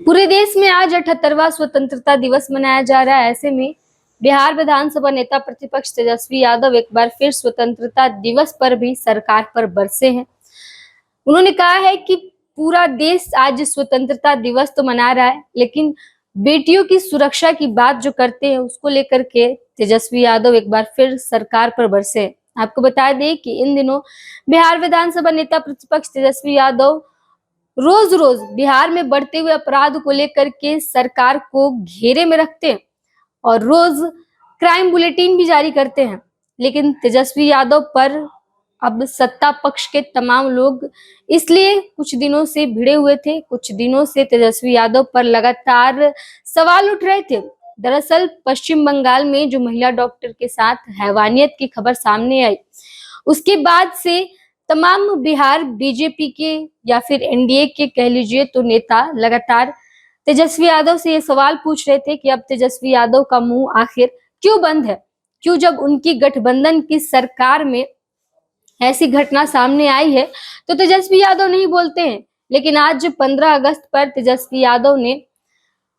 पूरे देश में आज 78वां स्वतंत्रता दिवस मनाया जा रहा है। ऐसे में बिहार विधानसभा नेता प्रतिपक्ष तेजस्वी यादव एक बार फिर स्वतंत्रता दिवस पर भी सरकार पर बरसे हैं। उन्होंने कहा है कि पूरा देश आज स्वतंत्रता दिवस तो मना रहा है, लेकिन बेटियों की सुरक्षा की बात जो करते हैं उसको लेकर के तेजस्वी यादव एक बार फिर सरकार पर बरसे हैं। आपको बता दें कि इन दिनों बिहार विधानसभा नेता प्रतिपक्ष तेजस्वी यादव रोज रोज बिहार में बढ़ते हुए अपराध को लेकर के सरकार को घेरे में रखते हैं और रोज क्राइम बुलेटिन भी जारी करते हैं। लेकिन तेजस्वी यादव पर अब सत्ता पक्ष के तमाम लोग इसलिए कुछ दिनों से भिड़े हुए थे। कुछ दिनों से तेजस्वी यादव पर लगातार सवाल उठ रहे थे। दरअसल पश्चिम बंगाल में जो महिला डॉक्टर के साथ हैवानियत की खबर सामने आई, उसके बाद से तमाम बिहार बीजेपी के या फिर एनडीए के कह लीजिए तो नेता लगातार तेजस्वी यादव से ये सवाल पूछ रहे थे कि अब तेजस्वी यादव का मुंह आखिर क्यों बंद है, क्यों जब उनकी गठबंधन की सरकार में ऐसी घटना सामने आई है तो तेजस्वी यादव नहीं बोलते हैं। लेकिन आज 15 अगस्त पर तेजस्वी यादव ने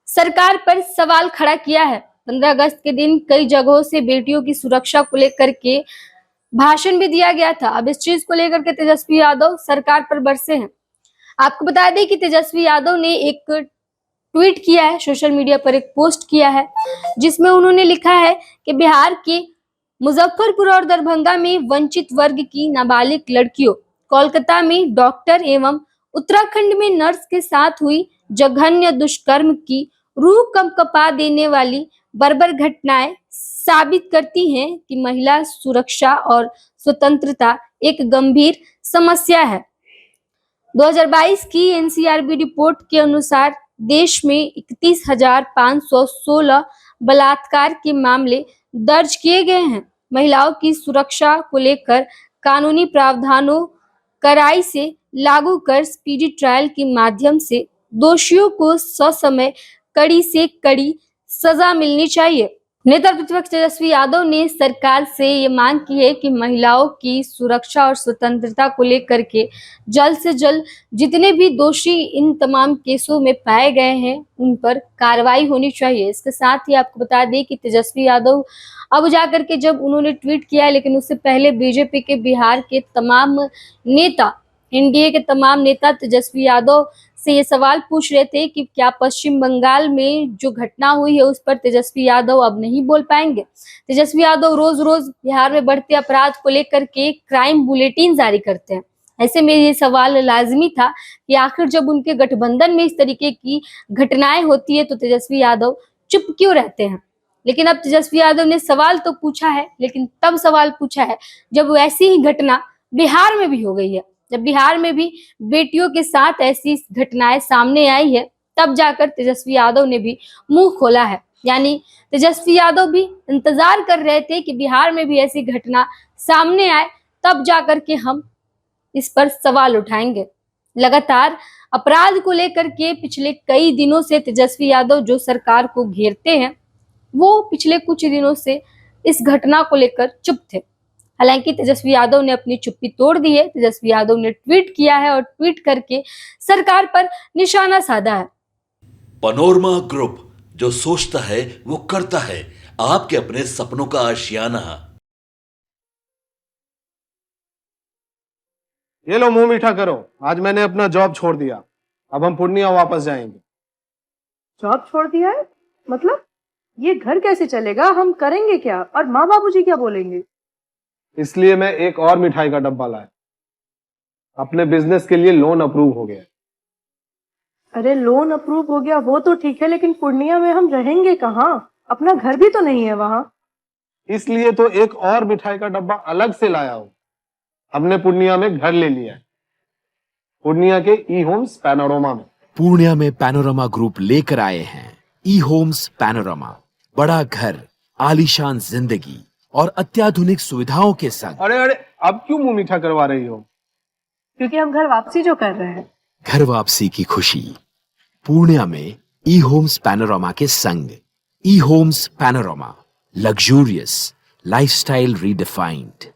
सरकार पर सवाल खड़ा किया है। 15 अगस्त के दिन कई जगहों से बेटियों की सुरक्षा को लेकर के भाषण भी दिया गया था। अब इस चीज को लेकर के तेजस्वी यादव सरकार पर बरसे हैं। आपको बता दें कि तेजस्वी यादव ने एक ट्वीट किया है, सोशल मीडिया पर एक पोस्ट किया है, जिसमें उन्होंने लिखा है कि बिहार के मुजफ्फरपुर और दरभंगा में वंचित वर्ग की नाबालिग लड़कियों, कोलकाता में डॉक्टर एवं उत्तराखंड में नर्स के साथ हुई जघन्य दुष्कर्म की रूह कंपकपा देने वाली बर्बर घटनाएं साबित करती हैं कि महिला सुरक्षा और स्वतंत्रता एक गंभीर समस्या है। 2022 की एनसीआरबी रिपोर्ट के अनुसार देश में 31,516 बलात्कार के मामले दर्ज किए गए हैं। महिलाओं की सुरक्षा को लेकर कानूनी प्रावधानों कड़ाई से लागू कर स्पीडी ट्रायल के माध्यम से दोषियों को ससमय कड़ी से कड़ी सजा मिलनी चाहिए। नेता प्रतिपक्ष तेजस्वी यादव ने सरकार से ये मांग की है कि महिलाओं की सुरक्षा और स्वतंत्रता को लेकर के जल्द से जल्द जितने भी दोषी इन तमाम केसों में पाए गए हैं उन पर कार्रवाई होनी चाहिए। इसके साथ ही आपको बता दें कि तेजस्वी यादव अब जाकर के जब उन्होंने ट्वीट किया है, लेकिन उससे पहले बीजेपी के बिहार के तमाम नेता, एनडीए के तमाम नेता तेजस्वी यादव से ये सवाल पूछ रहे थे कि क्या पश्चिम बंगाल में जो घटना हुई है उस पर तेजस्वी यादव अब नहीं बोल पाएंगे। तेजस्वी यादव रोज रोज बिहार में बढ़ते अपराध को लेकर के क्राइम बुलेटिन जारी करते हैं। ऐसे में ये सवाल लाजमी था कि आखिर जब उनके गठबंधन में इस तरीके की घटनाएं होती है तो तेजस्वी यादव चुप क्यों रहते हैं। लेकिन अब तेजस्वी यादव ने सवाल तो पूछा है, लेकिन तब सवाल पूछा है जब ऐसी ही घटना बिहार में भी हो गई है। जब बिहार में भी बेटियों के साथ ऐसी घटनाएं सामने आई है तब जाकर तेजस्वी यादव ने भी मुंह खोला है। यानी तेजस्वी यादव भी इंतजार कर रहे थे कि बिहार में भी ऐसी घटना सामने आए तब जाकर के हम इस पर सवाल उठाएंगे। लगातार अपराध को लेकर के पिछले कई दिनों से तेजस्वी यादव जो सरकार को घेरते हैं वो पिछले कुछ दिनों से इस घटना को लेकर चुप थे। हालांकि तेजस्वी यादव ने अपनी चुप्पी तोड़ दी है। तेजस्वी यादव ने ट्वीट किया है और ट्वीट करके सरकार पर निशाना साधा है। पैनोरमा ग्रुप, जो सोचता है वो करता है। आपके अपने सपनों का आशियाना। ये लो, मुंह मीठा करो। आज मैंने अपना जॉब छोड़ दिया। अब हम पूर्णिया वापस जाएंगे। जॉब छोड़ दिया है? मतलब ये घर कैसे चलेगा? हम करेंगे क्या? और माँ बाबूजी क्या बोलेंगे? इसलिए मैं एक और मिठाई का डब्बा लाया। अपने बिजनेस के लिए लोन अप्रूव हो गया। अरे लोन अप्रूव हो गया वो तो ठीक है, लेकिन पूर्णिया में हम रहेंगे कहाँ? अपना घर भी तो नहीं है वहां। इसलिए तो एक और मिठाई का डब्बा अलग से लाया हूं। हमने पूर्णिया में घर ले लिया है, पूर्णिया के ई होम्स पैनोरमा में। पूर्णिया में पैनोरमा ग्रुप लेकर आए हैं ई होम्स पैनोरमा। बड़ा घर, आलीशान जिंदगी और अत्याधुनिक सुविधाओं के संग। अरे अब क्यों मुंह मीठा करवा रही हो? क्योंकि हम घर वापसी जो कर रहे हैं। घर वापसी की खुशी पूर्णिया में ई होम्स पैनोरमा के संग। E homes panorama, luxurious lifestyle redefined.